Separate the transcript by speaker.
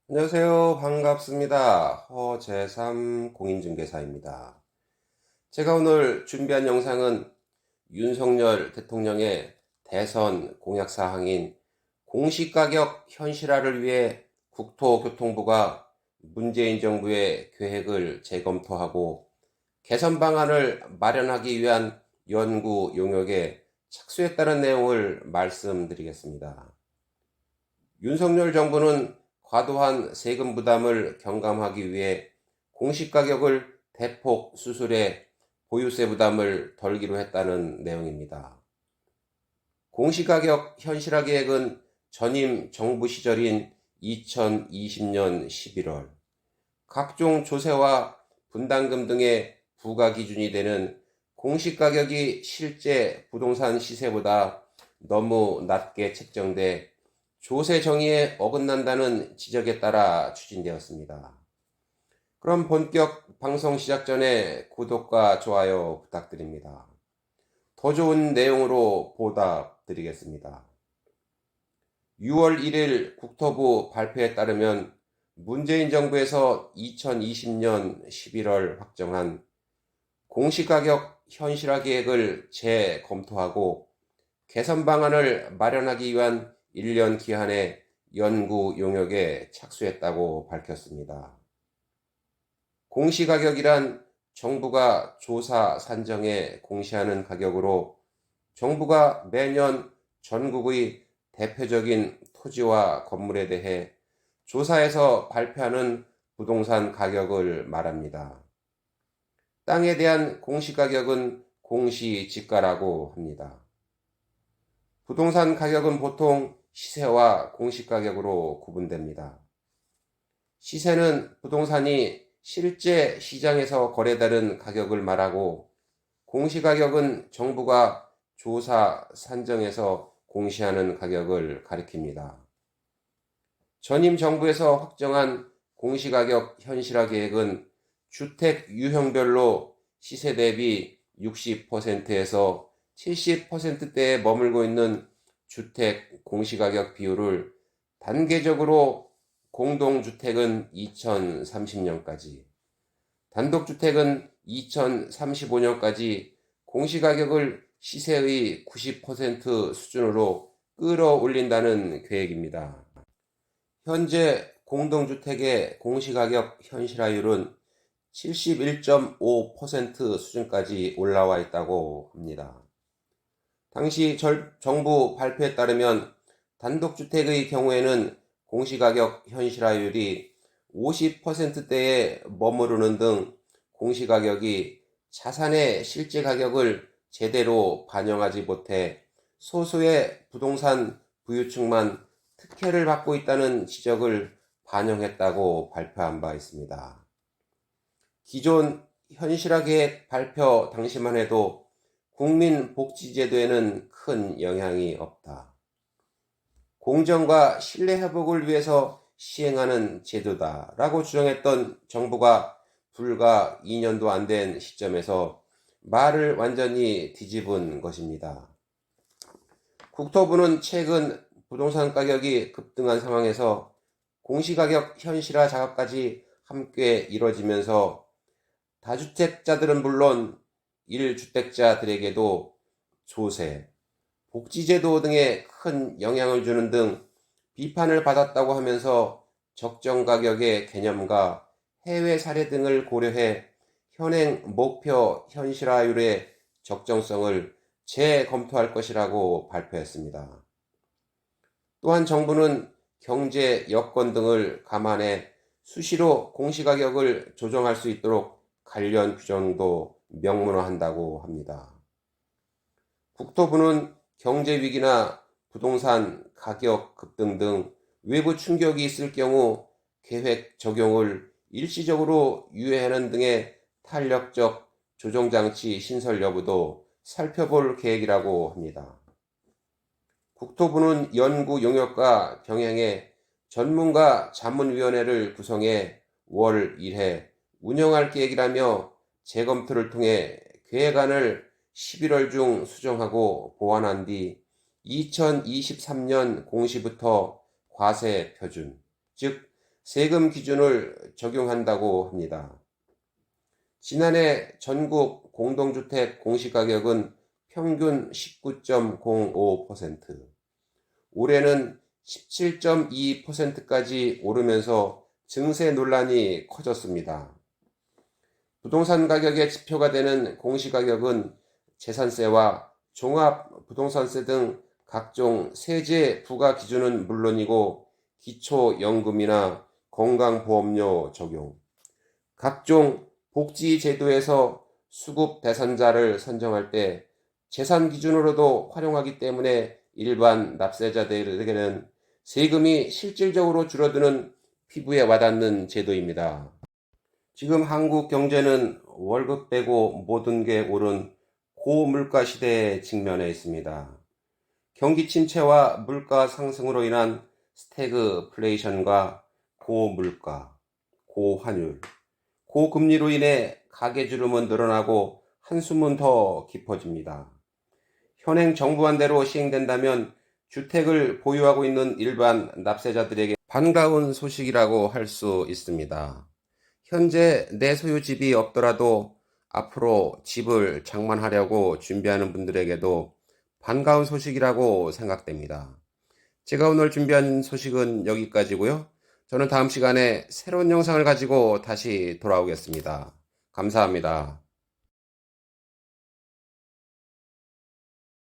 Speaker 1: 안녕하세요. 반갑습니다. 허재삼 공인중개사입니다. 제가 오늘 준비한 영상은 윤석열 대통령의 대선 공약 사항인 공시가격 현실화를 위해 국토교통부가 문재인 정부의 계획을 재검토하고 개선 방안을 마련하기 위한 연구 용역에 착수했다는 내용을 말씀드리겠습니다. 윤석열 정부는 과도한 세금 부담을 경감하기 위해 공시가격을 대폭 수술해 보유세 부담을 덜기로 했다는 내용입니다. 공시가격 현실화 계획은 전임 정부 시절인 2020년 11월 각종 조세와 분담금 등의 부과 기준이 되는 공시가격이 실제 부동산 시세보다 너무 낮게 책정돼 조세 정의에 어긋난다는 지적에 따라 추진되었습니다. 그럼 본격 방송 시작 전에 구독과 좋아요 부탁드립니다. 더 좋은 내용으로 보답 드리겠습니다. 6월 1일 국토부 발표에 따르면 문재인 정부에서 2020년 11월 확정한 공시가격 현실화 계획을 재검토하고 개선 방안을 마련하기 위한 1년 기한의 연구 용역에 착수했다고 밝혔습니다. 공시가격이란 정부가 조사 산정에 공시하는 가격으로 정부가 매년 전국의 대표적인 토지와 건물에 대해 조사해서 발표하는 부동산 가격을 말합니다. 땅에 대한 공시가격은 공시지가라고 합니다. 부동산 가격은 보통 시세와 공시가격으로 구분됩니다. 시세는 부동산이 실제 시장에서 거래되는 가격을 말하고 공시가격은 정부가 조사 산정해서 공시하는 가격을 가리킵니다. 전임 정부에서 확정한 공시가격 현실화 계획은 주택 유형별로 시세 대비 60%에서 70%대에 머물고 있는 주택 공시가격 비율을 단계적으로 공동주택은 2030년까지, 단독주택은 2035년까지 공시가격을 시세의 90% 수준으로 끌어올린다는 계획입니다. 현재 공동주택의 공시가격 현실화율은 71.5% 수준까지 올라와 있다고 합니다. 당시 정부 발표에 따르면 단독주택의 경우에는 공시가격 현실화율이 50%대에 머무르는 등 공시가격이 자산의 실제 가격을 제대로 반영하지 못해 소수의 부동산 부유층만 특혜를 받고 있다는 지적을 반영했다고 발표한 바 있습니다. 기존 현실화 계획 발표 당시만 해도 국민복지제도에는 큰 영향이 없다. 공정과 신뢰 회복을 위해서 시행하는 제도다라고 주장했던 정부가 불과 2년도 안 된 시점에서 말을 완전히 뒤집은 것입니다. 국토부는 최근 부동산 가격이 급등한 상황에서 공시가격 현실화 작업까지 함께 이뤄지면서 다주택자들은 물론 1주택자들에게도 조세, 복지제도 등에 큰 영향을 주는 등 비판을 받았다고 하면서 적정 가격의 개념과 해외 사례 등을 고려해 현행 목표 현실화율의 적정성을 재검토할 것이라고 발표했습니다. 또한 정부는 경제 여건 등을 감안해 수시로 공시가격을 조정할 수 있도록 관련 규정도 명문화한다고 합니다. 국토부는 경제 위기나 부동산 가격 급등 등 외부 충격이 있을 경우 계획 적용을 일시적으로 유예하는 등의 탄력적 조정장치 신설 여부도 살펴볼 계획이라고 합니다. 국토부는 연구 용역과 병행해 전문가 자문위원회를 구성해 월 1회 운영할 계획이라며 재검토를 통해 계획안을 11월 중 수정하고 보완한 뒤 2023년 공시부터 과세 표준, 즉 세금 기준을 적용한다고 합니다. 지난해 전국 공동주택 공시가격은 평균 19.05%, 올해는 17.2%까지 오르면서 증세 논란이 커졌습니다. 부동산 가격의 지표가 되는 공시가격은 재산세와 종합부동산세 등 각종 세제 부과 기준은 물론이고 기초연금이나 건강보험료 적용, 각종 복지제도에서 수급 대상자를 선정할 때 재산 기준으로도 활용하기 때문에 일반 납세자들에게는 세금이 실질적으로 줄어드는 피부에 와닿는 제도입니다. 지금 한국 경제는 월급 빼고 모든 게 오른 고물가 시대에 직면해 있습니다. 경기 침체와 물가 상승으로 인한 스태그플레이션과 고물가, 고환율, 고금리로 인해 가계주름은 늘어나고 한숨은 더 깊어집니다. 현행 정부안대로 시행된다면 주택을 보유하고 있는 일반 납세자들에게 반가운 소식이라고 할 수 있습니다. 현재 내 소유 집이 없더라도 앞으로 집을 장만하려고 준비하는 분들에게도 반가운 소식이라고 생각됩니다. 제가 오늘 준비한 소식은 여기까지고요. 저는 다음 시간에 새로운 영상을 가지고 다시 돌아오겠습니다. 감사합니다.